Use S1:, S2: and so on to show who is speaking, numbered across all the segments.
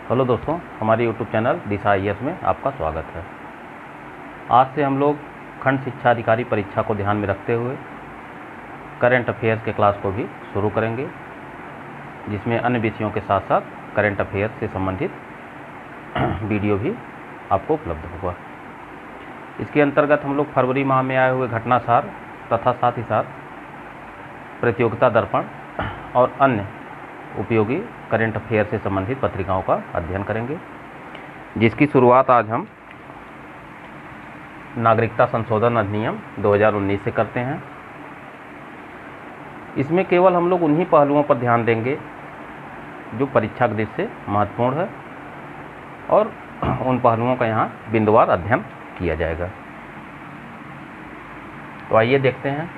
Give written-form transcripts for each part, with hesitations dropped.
S1: Hello दोस्तों, हमारे YouTube channel दिशा IAS में आपका स्वागत है। आज से हम लोग खंड शिक्षा अधिकारी परीक्षा को ध्यान में रखते हुए करंट अफेयर्स के क्लास को भी शुरू करेंगे, जिसमें अन्य विषयों के साथ साथ करंट अफेयर्स से संबंधित वीडियो भी आपको उपलब्ध होगा। इसके अंतर्गत हम लोग फरवरी माह में आए हुए घटनासार तथा साथ ही साथ प्रतियोगिता दर्पण और अन्य उपयोगी करंट अफेयर से संबंधित पत्रिकाओं का अध्ययन करेंगे, जिसकी शुरुआत आज हम नागरिकता संशोधन अधिनियम 2019 से करते हैं। इसमें केवल हम लोग उन्हीं पहलुओं पर ध्यान देंगे जो परीक्षा की दृष्टि से महत्वपूर्ण है और उन पहलुओं का यहाँ बिंदुवार अध्ययन किया जाएगा। तो आइए देखते हैं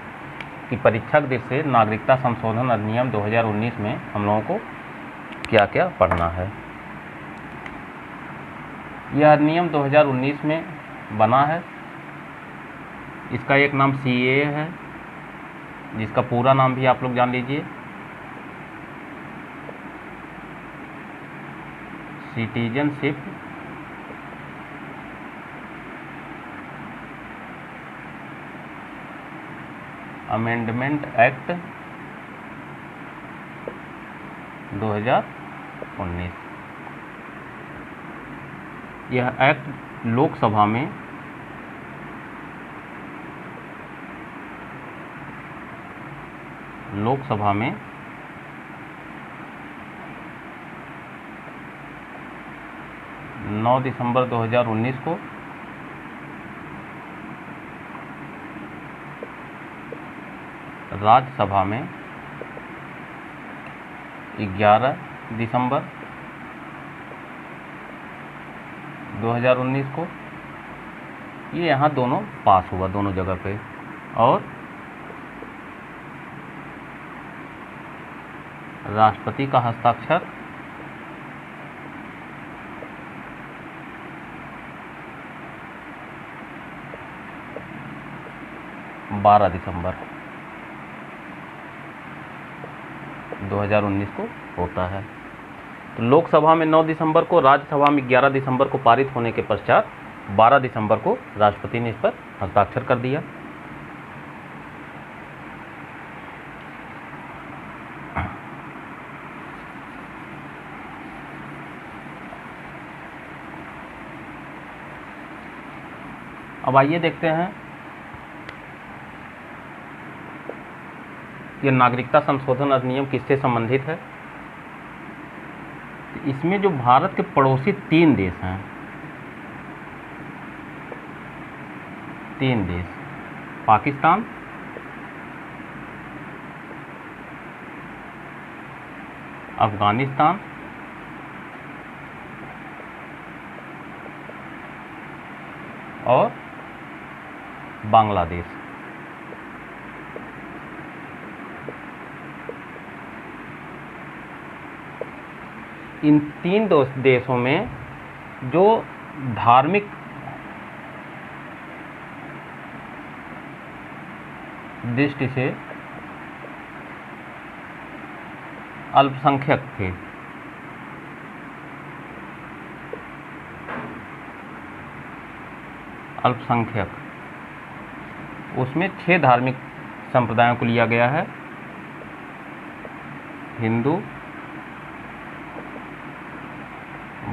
S1: कि परीक्षा की दृष्टि से नागरिकता संशोधन अधिनियम 2019 में हम लोगों को क्या क्या पढ़ना है। यह अधिनियम 2019 में बना है। इसका एक नाम CAA है, जिसका पूरा नाम भी आप लोग जान लीजिए, सिटीजनशिप अमेंडमेंट एक्ट 2019। यह एक्ट लोकसभा में में 9 दिसंबर 2019 को राज्यसभा में 11 दिसंबर 2019 को, ये यहाँ दोनों पास हुआ दोनों जगह पे, और राष्ट्रपति का हस्ताक्षर 12 दिसंबर 2019 को होता है। तो लोकसभा में 9 दिसंबर को, राज्यसभा में 11 दिसंबर को पारित होने के पश्चात 12 दिसंबर को राष्ट्रपति ने इस पर हस्ताक्षर कर दिया। अब आइए देखते हैं यह नागरिकता संशोधन अधिनियम किससे संबंधित है। इसमें जो भारत के पड़ोसी 3 देश हैं, 3 देश, पाकिस्तान, अफगानिस्तान और बांग्लादेश, इन 3 देशों में जो धार्मिक दृष्टि से अल्पसंख्यक थे, उसमें 6 धार्मिक संप्रदायों को लिया गया है: हिंदू,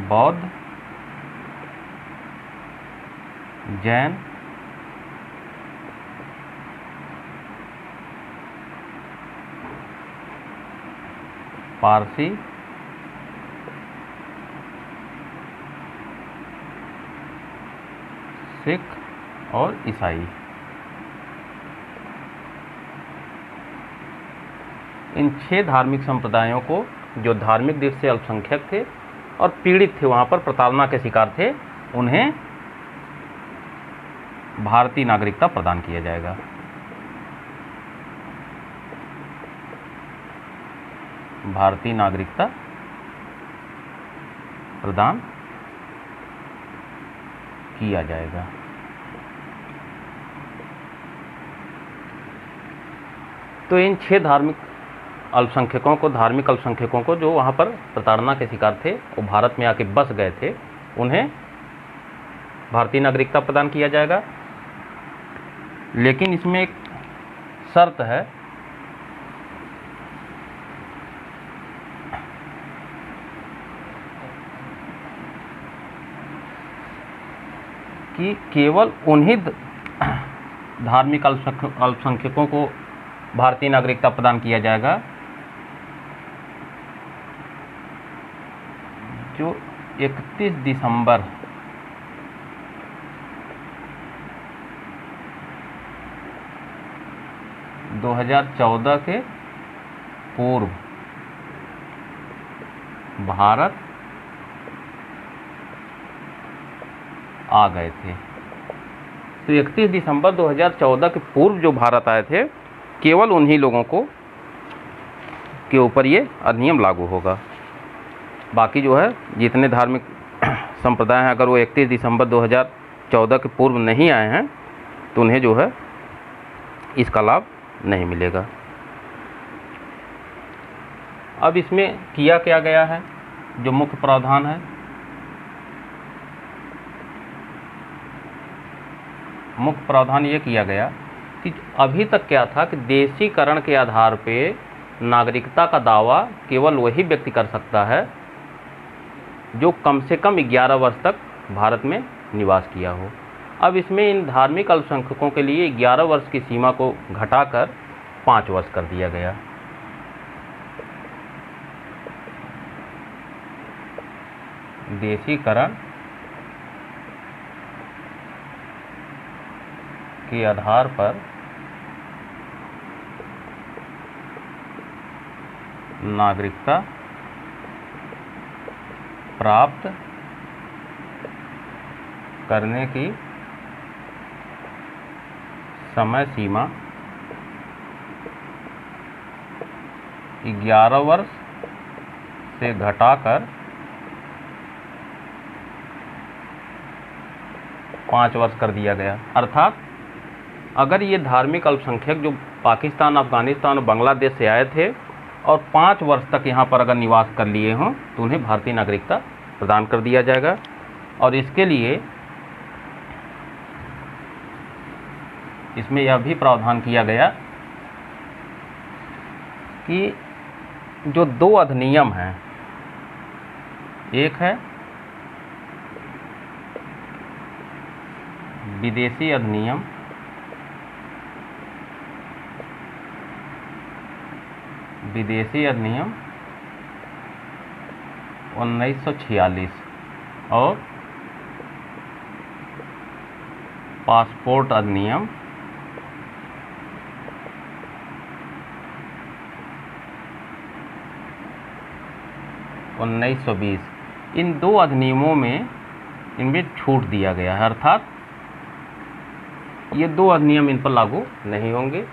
S1: बौद्ध, जैन, पारसी, सिख और ईसाई। इन 6 धार्मिक संप्रदायों को, जो धार्मिक दृष्टि से अल्पसंख्यक थे और पीड़ित थे, वहाँ पर प्रताड़ना के शिकार थे, उन्हें भारतीय नागरिकता प्रदान किया जाएगा। भारतीय नागरिकता प्रदान किया जाएगा। तो इन 6 धार्मिक अल्पसंख्यकों को, धार्मिक अल्पसंख्यकों को जो वहाँ पर प्रताड़ना के शिकार थे, वो भारत में आके बस गए थे, उन्हें भारतीय नागरिकता प्रदान किया जाएगा। लेकिन इसमें एक शर्त है कि केवल उन्हीं धार्मिक अल्पसंख्यकों को भारतीय नागरिकता प्रदान किया जाएगा जो 31 दिसंबर 2014 के पूर्व भारत आ गए थे। तो 31 दिसंबर 2014 के पूर्व जो भारत आए थे, केवल उन्हीं लोगों को के ऊपर ये अधिनियम लागू होगा। बाकी जो है जितने धार्मिक संप्रदाय हैं, अगर वो 31 दिसंबर 2014 के पूर्व नहीं आए हैं तो उन्हें जो है इसका लाभ नहीं मिलेगा। अब इसमें किया क्या गया है, जो मुख्य प्रावधान है, मुख्य प्रावधान ये किया गया कि अभी तक क्या था कि देशीकरण के आधार पे नागरिकता का दावा केवल वही व्यक्ति कर सकता है जो कम से कम 11 वर्ष तक भारत में निवास किया हो। अब इसमें इन धार्मिक अल्पसंख्यकों के लिए 11 वर्ष की सीमा को घटाकर 5 वर्ष कर दिया गया। देशीकरण के आधार पर नागरिकता प्राप्त करने की समय सीमा 11 वर्ष से घटाकर 5 वर्ष कर दिया गया। अर्थात अगर ये धार्मिक अल्पसंख्यक जो पाकिस्तान, अफगानिस्तान और बांग्लादेश से आए थे और 5 वर्ष तक यहाँ पर अगर निवास कर लिए हों तो उन्हें भारतीय नागरिकता प्रदान कर दिया जाएगा। और इसके लिए इसमें यह भी प्रावधान किया गया कि जो 2 अधिनियम हैं, एक है विदेशी अधिनियम विदेशी अधिनियम 1946 और पासपोर्ट अधिनियम 1920। इन 2 अधिनियमों में इनमें छूट दिया गया है, अर्थात ये 2 अधिनियम इन पर लागू नहीं होंगे।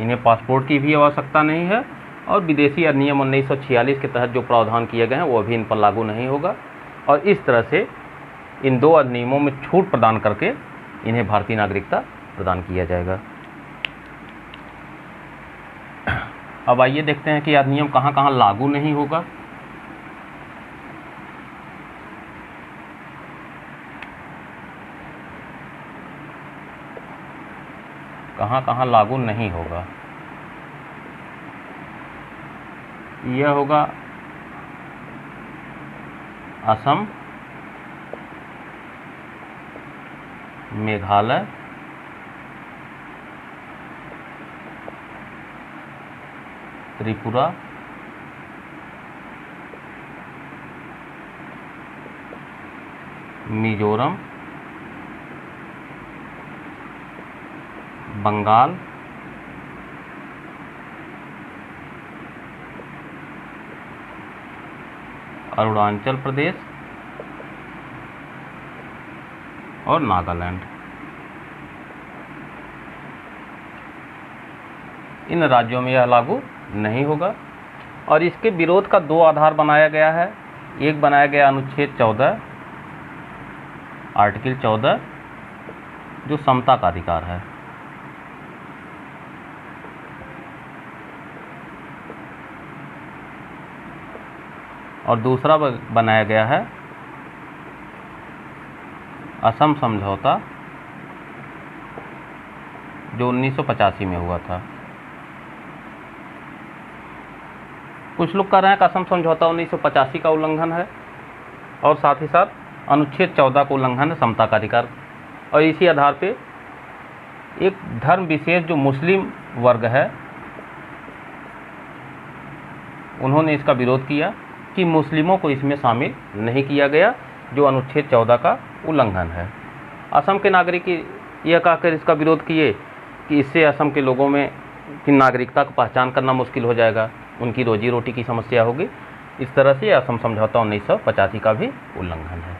S1: इन्हें पासपोर्ट की भी आवश्यकता नहीं है और विदेशी अधिनियम 1946 के तहत जो प्रावधान किए गए हैं वो भी इन पर लागू नहीं होगा। और इस तरह से इन 2 अधिनियमों में छूट प्रदान करके इन्हें भारतीय नागरिकता प्रदान किया जाएगा। अब आइए देखते हैं कि अधिनियम कहाँ कहाँ लागू नहीं होगा। कहाँ कहाँ लागू नहीं होगा। यह होगा असम, मेघालय, त्रिपुरा, मिजोरम, बंगाल, अरुणाचल प्रदेश और नागालैंड। इन राज्यों में यह लागू नहीं होगा। और इसके विरोध का 2 आधार बनाया गया है। एक बनाया गया अनुच्छेद 14, आर्टिकल 14, जो समता का अधिकार है। और दूसरा बनाया गया है असम समझौता, जो 1985 में हुआ था। कुछ लोग कह रहे हैं कि असम समझौता 1985 का उल्लंघन है और साथ ही साथ अनुच्छेद 14 का उल्लंघन है, समता का अधिकार। और इसी आधार पे एक धर्म विशेष जो मुस्लिम वर्ग है, उन्होंने इसका विरोध किया कि मुस्लिमों को इसमें शामिल नहीं किया गया, जो अनुच्छेद 14 का उल्लंघन है। असम के नागरिक यह कहकर इसका विरोध किए कि इससे असम के लोगों में की नागरिकता को पहचान करना मुश्किल हो जाएगा, उनकी रोजी रोटी की समस्या होगी। इस तरह से असम समझौता 1985 का भी उल्लंघन है।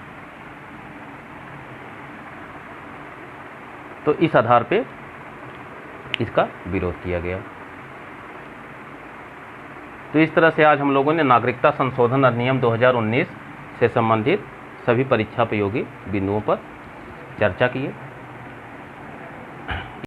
S1: तो इस आधार पे इसका विरोध किया गया। तो इस तरह से आज हम लोगों ने नागरिकता संशोधन अधिनियम 2019 से संबंधित सभी परीक्षा उपयोगी बिंदुओं पर चर्चा की है।